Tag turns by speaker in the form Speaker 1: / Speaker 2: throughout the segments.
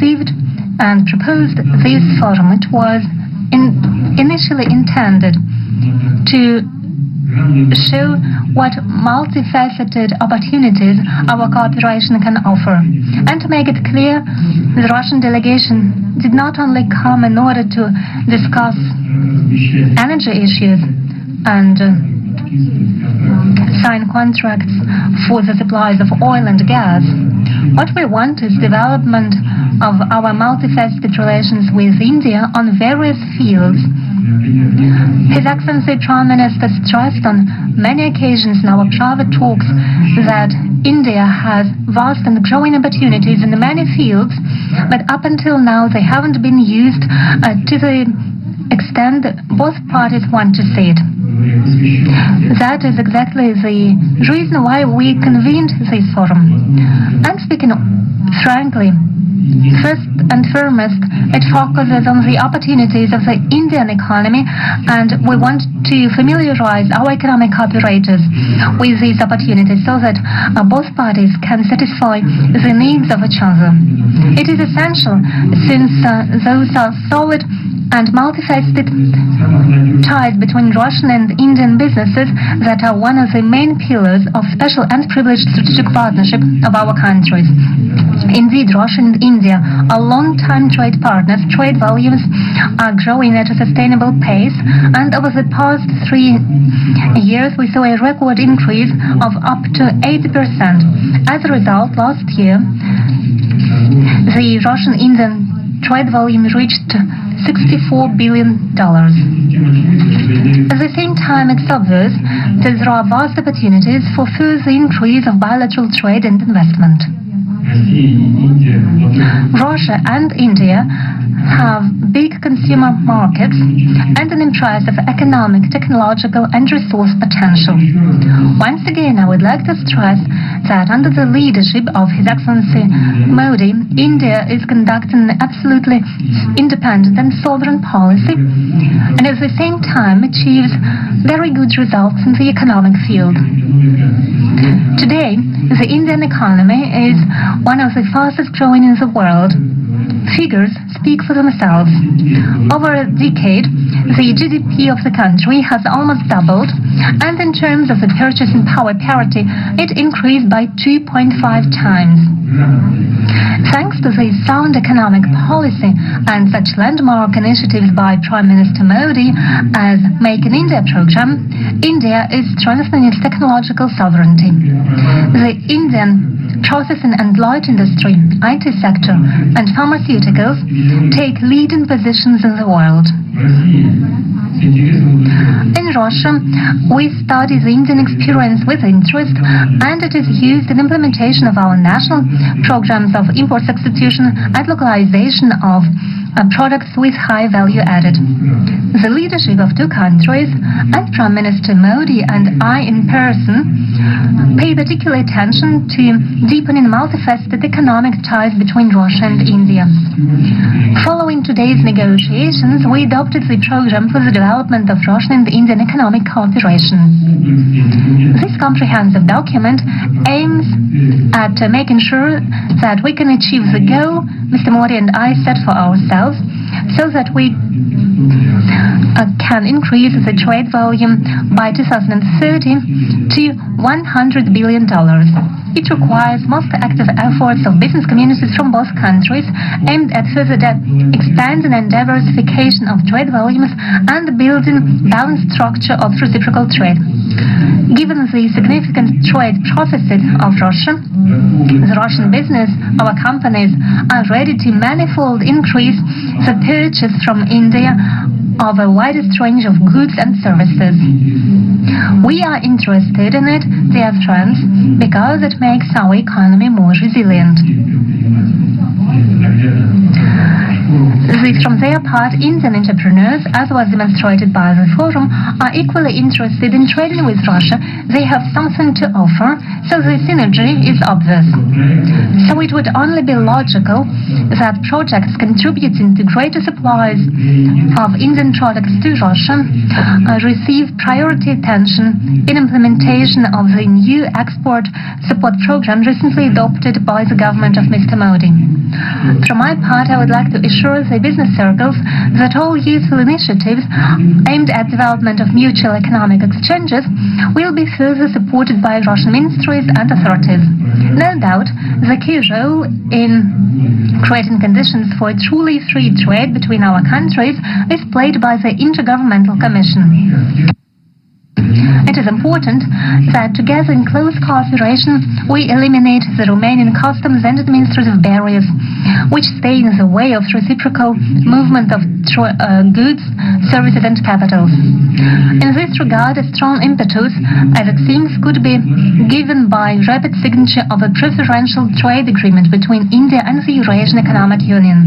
Speaker 1: conceived and proposed this forum. It was initially intended to show what multifaceted opportunities our cooperation can offer, and to make it clear the Russian delegation did not only come in order to discuss energy issues and sign contracts for the supplies of oil and gas. What we want is development of our multifaceted relations with India on various fields. His Excellency Prime Minister stressed on many occasions in our private talks that India has vast and growing opportunities in many fields, but up until now they haven't been used to the extent both parties want to see it. That is exactly the reason why we convened this forum. And speaking frankly, first and foremost, it focuses on the opportunities of the Indian economy, and we want to familiarize our economic operators with these opportunities so that both parties can satisfy the needs of each other. It is essential, since those are solid and multifaceted ties between Russian and Indian businesses that are one of the main pillars of special and privileged strategic partnership of our countries. Indeed, Russia and India are long-time trade partners. Trade volumes are growing at a sustainable pace, and over the past 3 years we saw a record increase of up to 80%. As a result, last year the Russian-Indian trade volume reached $64 billion. At the same time, it's obvious that there are vast opportunities for further increase of bilateral trade and investment. Russia and India have big consumer markets and an impressive economic, technological and resource potential. Once again, I would like to stress that under the leadership of His Excellency Modi, India is conducting an absolutely independent and sovereign policy, and at the same time achieves very good results in the economic field. Today, the Indian economy is one of the fastest growing in the world. Figures speak for themselves. Over a decade, the GDP of the country has almost doubled, and in terms of the purchasing power parity, it increased by 2.5 times. Thanks to the sound economic policy and such landmark initiatives by Prime Minister Modi as Make in India program, India is strengthening its technological sovereignty. The Indian processing and light industry, IT sector, and pharmaceuticals take leading positions in the world. In Russia, we study the Indian experience with interest, and it is used in implementation of our national programs of import substitution and localization of products with high value added. The leadership of two countries, and Prime Minister Modi and I in person, pay particular attention to deepening multifaceted economic ties between Russia and India. Following today's negotiations, we adopted the program for the development of Russian and Indian economic cooperation. This comprehensive document aims at making sure that we can achieve the goal Mr. Modi and I set for ourselves, so that we can increase the trade volume by 2030 to $100 billion. It requires most active efforts of business communities from both countries, aimed at further expanding and diversification of trade volumes and building balanced structure of reciprocal trade. Given the significant trade profits of Russia, the Russian business, our companies are ready to manifold increase the purchase from India of a widest range of goods and services. We are interested in it, dear friends, because it makes our economy more resilient. The If from their part Indian entrepreneurs, as was demonstrated by the forum, are equally interested in trading with Russia, they have something to offer, so the synergy is obvious. So it would only be logical that projects contributing to greater supplies of Indian products to Russia receive priority attention in implementation of the new export support program recently adopted by the government of Mr. Modi. From my part, I would like to assure the business circles that all useful initiatives aimed at development of mutual economic exchanges will be further supported by Russian ministries and authorities. No doubt, the key role in creating conditions for a truly free trade between our countries is played by the Intergovernmental Commission. It is important that together in close cooperation we eliminate the Romanian customs and administrative barriers which stay in the way of reciprocal movement of goods, services and capitals. In this regard, a strong impetus, as it seems, could be given by rapid signature of a preferential trade agreement between India and the Eurasian Economic Union.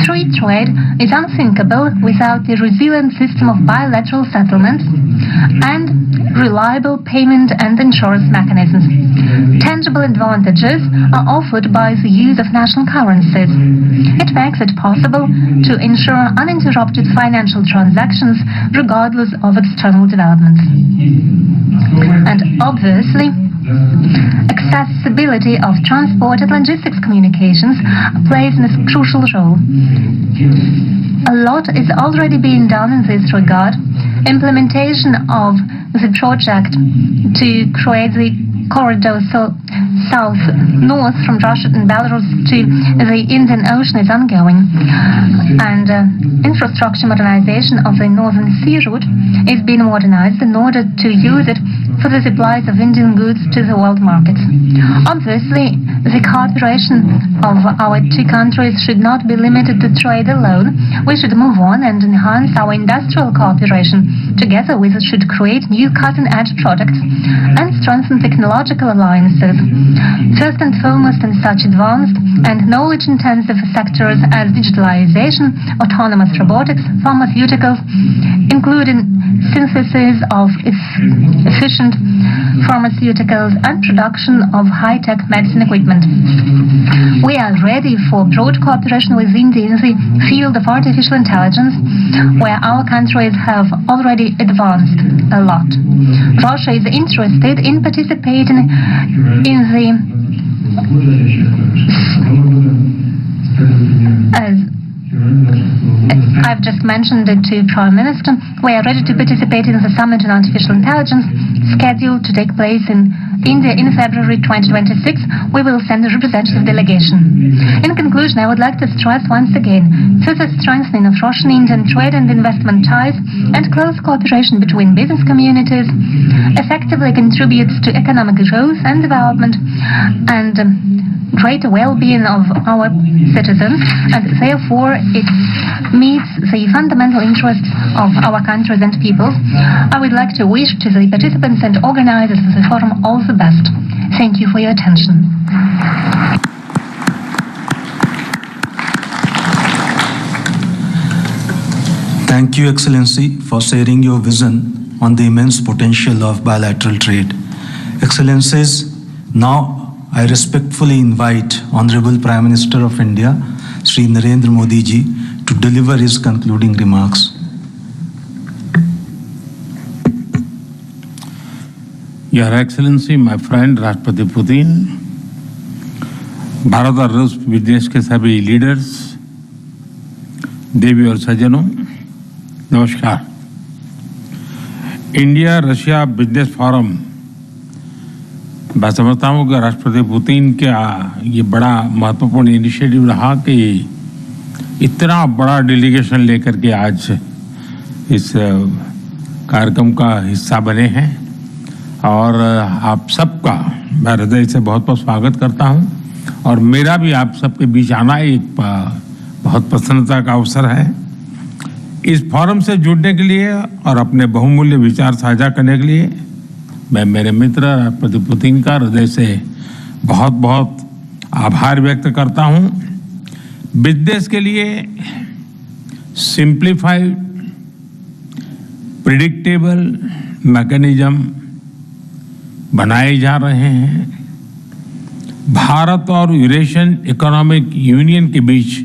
Speaker 1: Free trade is unthinkable without a resilient system of bilateral settlements and reliable payment and insurance mechanisms. Tangible advantages are offered by the use of national currencies. It makes it possible to ensure uninterrupted financial transactions regardless of external developments. And obviously, accessibility of transport and logistics communications plays a crucial role. A lot is already being done in this regard. Implementation of the project to create the corridor south-north from Russia and Belarus to the Indian Ocean is ongoing, and infrastructure modernization of the Northern Sea route is being modernized in order to use it for the supplies of Indian goods to the world markets. Obviously, the cooperation of our two countries should not be limited to trade alone. We should move on and enhance our industrial cooperation. Together we should create new cutting-edge products and strengthen technological alliances. First and foremost in such advanced and knowledge-intensive sectors as digitalization, autonomous robotics, pharmaceuticals, including synthesis of efficient pharmaceuticals and production of high-tech medicine equipment. We are ready for broad cooperation with India in the field of artificial intelligence, where our countries have already advanced a lot. Russia is interested in participating in the as I've just mentioned it to Prime Minister, we are ready to participate in the Summit on Artificial Intelligence scheduled to take place in India in February 2026. We will send a representative delegation. In conclusion, I would like to stress once again further strengthening of Russian-Indian trade and investment ties and close cooperation between business communities effectively contributes to economic growth and development and greater well-being of our citizens, and therefore it meets the fundamental interests of our countries and peoples. I would like to wish to the participants and organizers of the forum all the best. Thank you for your attention.
Speaker 2: Thank you, Excellency, for sharing your vision on the immense potential of bilateral trade. Excellencies, now I respectfully invite Honorable Prime Minister of India, Shri Narendra Modi ji, to deliver his concluding remarks.
Speaker 3: Your Excellency, my friend राष्ट्रपति Putin, Bharat और रूस विदेश के सभी leaders, देवी और सज्जनों, नमस्कार। India Russia business forum, मैं समझता हूँ कि राष्ट्रपति पुतिन का ये बड़ा महत्वपूर्ण इनिशिएटिव रहा कि इतना बड़ा डेलीगेशन लेकर के आज इस कार्यक्रम का हिस्सा बने हैं, और आप सबका मैं हृदय से बहुत बहुत स्वागत करता हूँ। और मेरा भी आप सबके बीच आना एक बहुत प्रसन्नता का अवसर है। इस फोरम से जुड़ने के लिए और अपने बहुमूल्य विचार साझा करने के लिए मैं मेरे मित्र राष्ट्रपति पुतिन का हृदय से बहुत बहुत आभार व्यक्त करता हूं। बिजनेस के लिए सिंप्लीफाइड प्रिडिक्टेबल मैकेनिज्म बनाए जा रहे हैं। भारत और यूरेशियन इकोनॉमिक यूनियन के बीच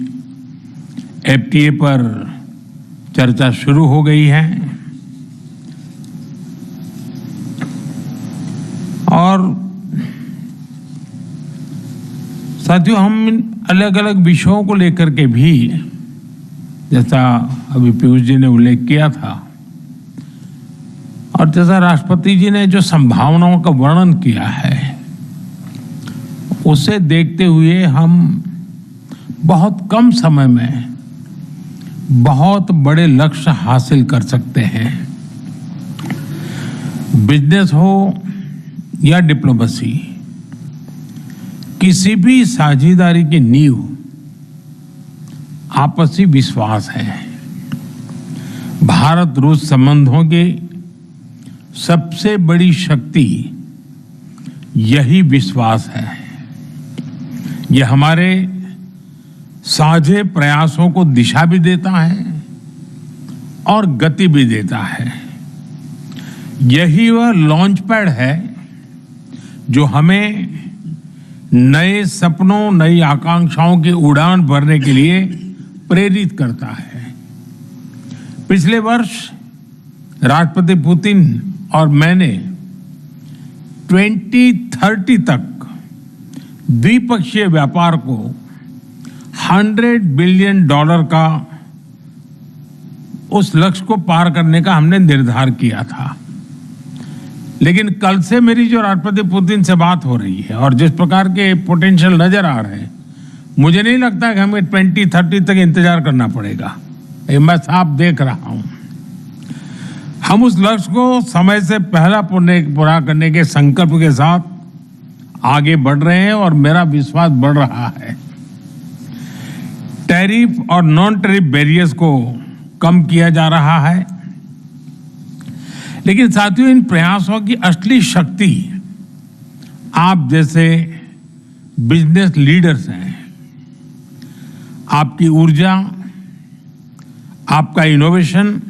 Speaker 3: एफटीए पर चर्चा शुरू हो गई है और साथियों, हम अलग अलग विषयों को लेकर के भी, जैसा अभी पीयूष जी ने उल्लेख किया था और जैसा राष्ट्रपति जी ने जो संभावनाओं का वर्णन किया है, उसे देखते हुए हम बहुत कम समय में बहुत बड़े लक्ष्य हासिल कर सकते हैं। बिजनेस हो या डिप्लोमेसी, किसी भी साझेदारी की नींव आपसी विश्वास है। भारत रूस संबंधों की सबसे बड़ी शक्ति यही विश्वास है। यह हमारे साझे प्रयासों को दिशा भी देता है और गति भी देता है। यही वह लॉन्च पैड है जो हमें नए सपनों, नई आकांक्षाओं की उड़ान भरने के लिए प्रेरित करता है। पिछले वर्ष राष्ट्रपति पुतिन और मैंने 2030 तक द्विपक्षीय व्यापार को $100 बिलियन का उस लक्ष्य को पार करने का हमने निर्धार किया था। लेकिन कल से मेरी जो राष्ट्रपति पुतिन से बात हो रही है और जिस प्रकार के पोटेंशियल नजर आ रहे हैं, मुझे नहीं लगता कि हमें 2030 तक इंतजार करना पड़ेगा। ये मैं साफ देख रहा हूं। हम उस लक्ष्य को समय से पहला पूरा करने के संकल्प के साथ आगे बढ़ रहे हैं और मेरा विश्वास बढ़ रहा है। टैरिफ और नॉन टैरिफ बैरियर्स को कम किया जा रहा है, लेकिन साथियों, इन प्रयासों की असली शक्ति आप जैसे बिजनेस लीडर्स हैं। आपकी ऊर्जा, आपका इनोवेशन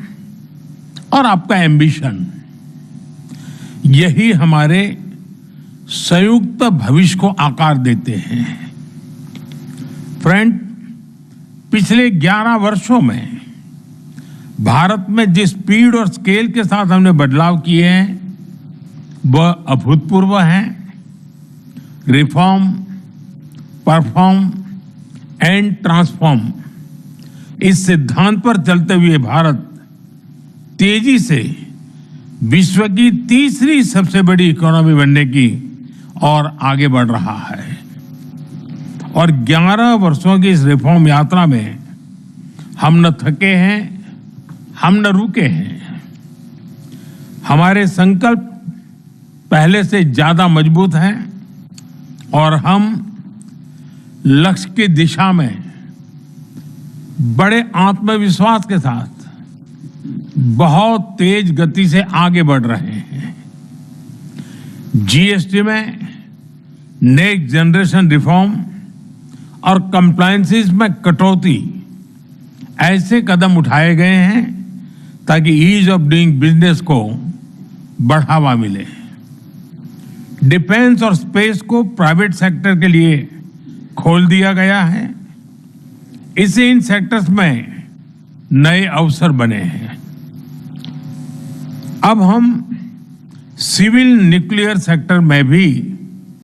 Speaker 3: और आपका एम्बिशन, यही हमारे संयुक्त भविष्य को आकार देते हैं। फ्रेंड, पिछले 11 वर्षों में भारत में जिस स्पीड और स्केल के साथ हमने बदलाव किए हैं, वह अभूतपूर्व हैं। रिफॉर्म, परफॉर्म एंड ट्रांसफॉर्म, इस सिद्धांत पर चलते हुए भारत तेजी से विश्व की तीसरी सबसे बड़ी इकोनॉमी बनने की और आगे बढ़ रहा है। और 11 वर्षों की इस रिफॉर्म यात्रा में हम न थके हैं, हम न रुके हैं। हमारे संकल्प पहले से ज्यादा मजबूत हैं और हम लक्ष्य की दिशा में बड़े आत्मविश्वास के साथ बहुत तेज गति से आगे बढ़ रहे हैं। जीएसटी में नेक्स्ट जनरेशन रिफॉर्म और कंप्लायंसेस में कटौती, ऐसे कदम उठाए गए हैं ताकि ईज ऑफ डूइंग बिजनेस को बढ़ावा मिले। डिफेंस और स्पेस को प्राइवेट सेक्टर के लिए खोल दिया गया है। इससे इन सेक्टर्स में नए अवसर बने हैं। अब हम सिविल न्यूक्लियर सेक्टर में भी